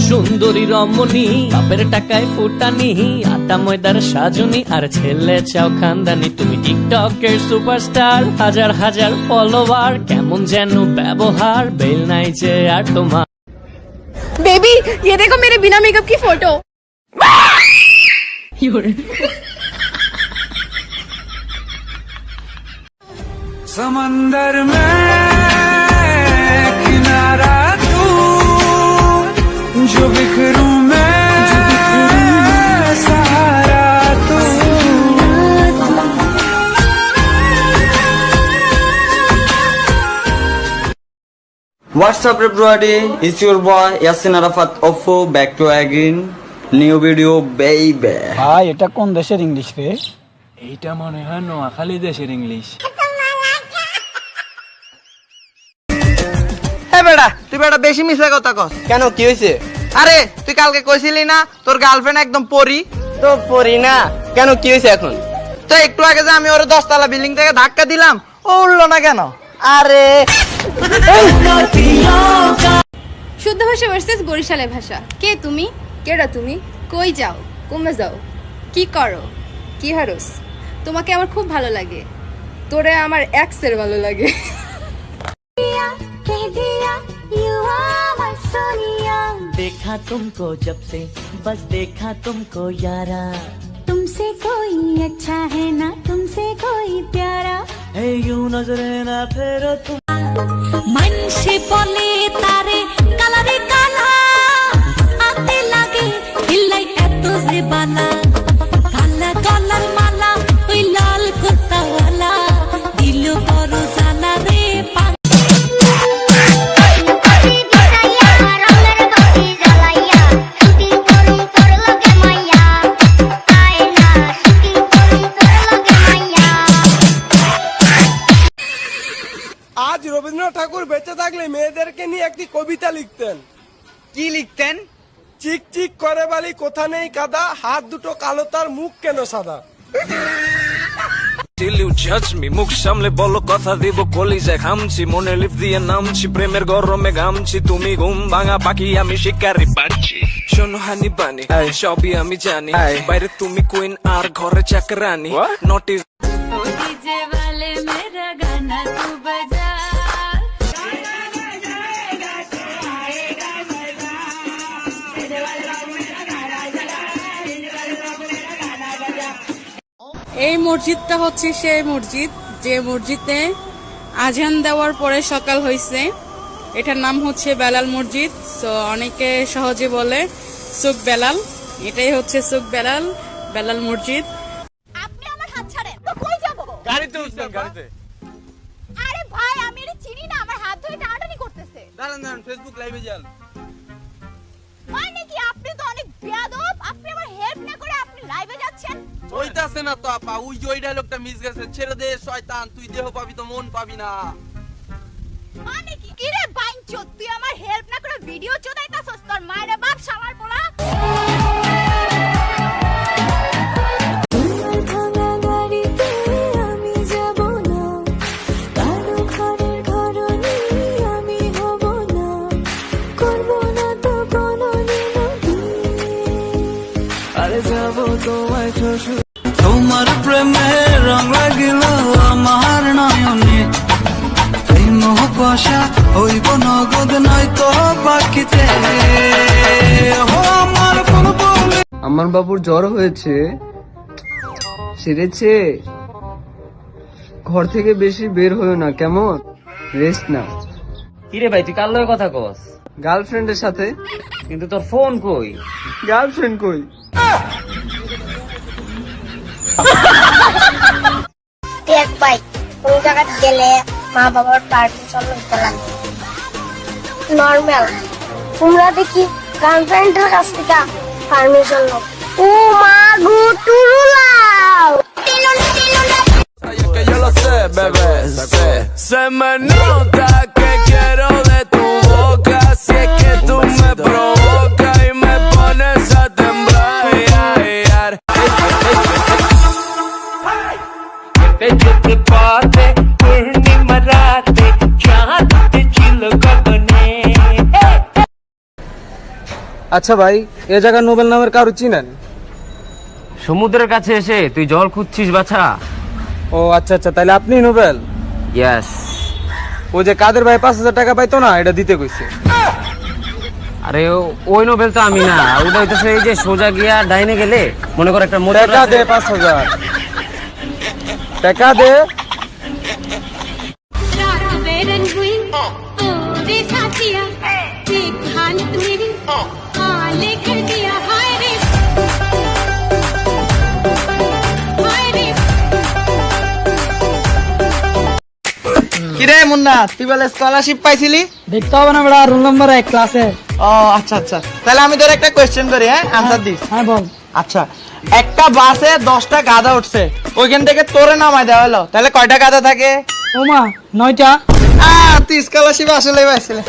সুন্দরী রমণী, বাপের টাকায় ফুটানি, আটা ময়দার সাজনি, আর ছেলে চাও খানদানি। তুমি টিকটকের সুপারস্টার, হাজার হাজার ফলোয়ার, কেমন যেন ব্যবহার, বেল নাই যে আর তোমার। बेबी ये देखो मेरे बिना मेकअप की फोटो। समंदर में किनारा तू, जो बिखरूं मैं सहारा तू। What's up everybody, it's your boy Yasin Arafat Ofo, back to again new video baby। ভাই এটা কোন দেশের ইংলিশ রে? এইটা মনে হয় নোয়াখালী দেশের ইংলিশ। হে বেটা, তুই বেটা বেশি মিছা কথা কস। কেন কি হয়েছে? আরে তুই কালকে কইছিলি না তোর গার্লফ্রেন্ড একদম পরি? তো পড়ি না, কেন কি হয়েছে এখন? তো একটু আগে যে আমি ওর 10 তলা বিল্ডিং থেকে ধাক্কা দিলাম, ও উঠলো না কেন? আরে শুদ্ধ ভাষা ভার্সেস বরিশালের ভাষা। কে তুমি? কেডা তুমি? কই যাও? কমে যাও? কি করো? কি হারস? তোমাকে আমার খুব ভালো লাগে, তোরে আমার এক্সের ভালো লাগে। देखा तुमको जब से, बस देखा तुमको यारा, तुमसे कोई अच्छा है ना, तुमसे कोई प्यारा। है यूं नजरे ना फेरो तुम। मनसे बोले तारे कालारे काला, आते लागे हिलाई एतो से बाला, काला कलर माला ओई लाल कुत्ता वाला, दिल बड़ो जाना रे पा। আজ রবীন্দ্রনাথ ঠাকুর বেঁচে থাকলে মেয়েদেরকে নিয়ে একটি কবিতা লিখতেন। কি লিখতেন? চিক চিক করে বালি কোথা নেই কাদা, হাত দুটো কালো তার মুখ কেন সাদা। মুখ সামলে বলো কথা দিব কলিজায় খামছি, মনে লিপ দিয়ে নামছি, প্রেমের গরমে ঘামছি, তুমি ঘুম ভাঙা পাখি আমি শিকারি পাচ্ছি। শোনো হানি বানি সবই আমি জানি, বাইরে তুমি কুইন আর ঘরে চাকরানি। নোটিস डीजे वाले मेरा गाना तू बजा। এই মসজিদটা হচ্ছে সেই মসজিদ যে মসজিদে আজান দেওয়ার পরে সকাল হয়েছে। এটার নাম হচ্ছে বেলাল মসজিদ। সো অনেকে সহজে বলে সুক বেলাল, এটাই হচ্ছে সুক বেলাল, বেলাল মসজিদ। আপনি আমার হাত ছাড়েন তো কই যাব? গাড়িতে উঠবেন, গাড়িতে। আরে ভাই আমি এটা চিনি না, আমার হাত ধরে টানাটানি করতেছে। দাঁড়ান দাঁড়ান, ফেসবুক লাইভে যান। মানে কি আপনি তো অনেক বেয়াদব, আপনি আমার হেল্প না করে আপনি লাইভে যাচ্ছেন। ওইটাছে না তো আপা, ওই যে ওই ডায়লগটা মিস গেছে, ছেড়ে দে শয়তান, তুই দেহ পাবি তো মন পাবি না। মানে কি কি রে বাইনচোদ, তুই আমার হেল্প না করে ভিডিও চোদাইতাছস, তোর মায়ের বাপ শালার পোলা। তোমার প্রেমে রং লাগিল আমার নয়নে, এই মোহ কষা হইব নগদ নয়তো বাকিতে। আমার বাবুর জ্বর হয়েছে, সেরেছে। ঘর থেকে বেশি বের হয়েও না, কেমন? রেস্ট না। কিরে ভাই তুই কার লগে কথা কস? গার্লফ্রেন্ডের সাথে। কিন্তু তোর ফোন কই? গার্লফ্রেন্ড কই? এক ভাই কোন জায়গায় গেলে মা বাবার পারমিশন নিতে লাগে নরমাল, তোমরা দেখি গার্লফ্রেন্ডের কাছ থেকে পারমিশন নাও। ও মা গো টুরুলাও। yo lo sé, bebé, sé. Se me nota que quiero de tu boca, si es que tú me provocas y me pones a temblar. আচ্ছা ভাই এ জায়গায় নোবেল নামের কারো চিনেন? সমুদ্রের কাছে এসে তুই জল খুঁজছিস বাছা? ও আচ্ছা আচ্ছা, তাহলে আপনি নোবেল? ইয়েস। ও যে কাদের ভাই 5,000 টাকা পাইতো না, এটা দিতে কইছে। আরে ওই নোবেল তো আমি না, ওটা হইতেছে এই যে সোজা গিয়া ডাইনে গেলে মনে কর একটা মোটর টাকা দে 5,000 টাকা দে। रात बेरन हुई ओ रे साथिया देख हालत मेरी हाले कर दिया हाय रे কিরে মুন্না, তুই বলে স্কলারশিপ পাইছিলি? দেখতে হবে না বড়, রোল নাম্বার 1 ক্লাসে। ও আচ্ছা আচ্ছা, তাহলে আমি তোর একটা কোয়েশ্চেন করি, হ্যাঁ আনসার দিস। হ্যাঁ বল। আচ্ছা, একটা বাসে 10টা গাধা উঠছে, ওইখান থেকে তোরে নামায় দেওয়া হলো, তাহলে কয়টা গাধা থাকে? ও মা 9টা। তুই স্কলারশিপ আসলে পাইছিলি।